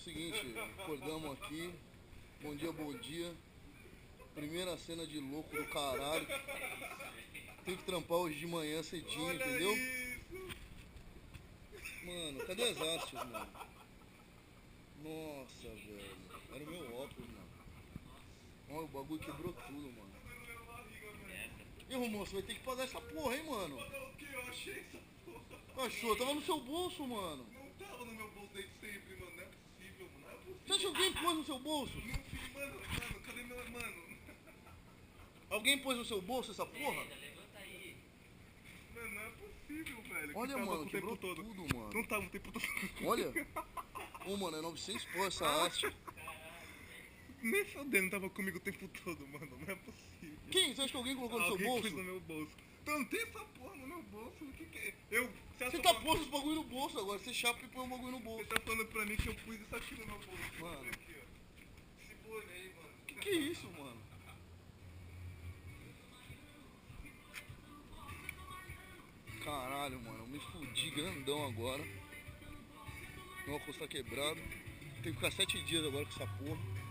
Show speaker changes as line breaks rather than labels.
Seguinte, acordamos aqui. Bom dia, bom dia. Primeira cena de louco do caralho. Tem que trampar hoje de manhã cedinho,
Olha
entendeu?
Isso.
Mano, cadê as hastes, mano? Nossa, velho. Era o meu óculos, mano. Olha, o bagulho quebrou tudo, mano. E Romão, você vai ter que pagar essa porra, hein, mano?
O que? Eu achei essa porra.
Achou? Tava no seu bolso, mano.
Não tava no meu bolso desde sempre, mano. Não é possível, mano. Não é possível.
Você acha que alguém pôs no seu bolso?
Não vi, mano. Mano, cadê meu. Mano.
Alguém pôs no seu bolso essa porra?
Levanta aí.
Mano, não é possível, velho.
Olha,
que tava
mano,
o
quebrou
tempo todo.
tudo, mano.
Não tava o tempo todo.
Olha. Ô, mano, é 900 pô essa haste.
Nem fodendo, tava comigo o tempo todo, mano. Não é possível.
Quem? Você acha que alguém colocou no seu
Alguém
bolso?
pôs no meu bolso. Então não tem essa porra no meu bolso. O que que é? Eu.
Você tá pondo os bagulho no bolso agora. Você chapa e põe o bagulho no bolso.
Você tá falando pra mim que eu pus isso aqui no meu bolso.
Mano.
Olha aqui, ó. Se bolei, mano.
Que é isso, mano? Caralho, mano. Eu me fudi grandão agora. Meu óculos tá quebrado. Tem que ficar 7 dias agora com essa porra.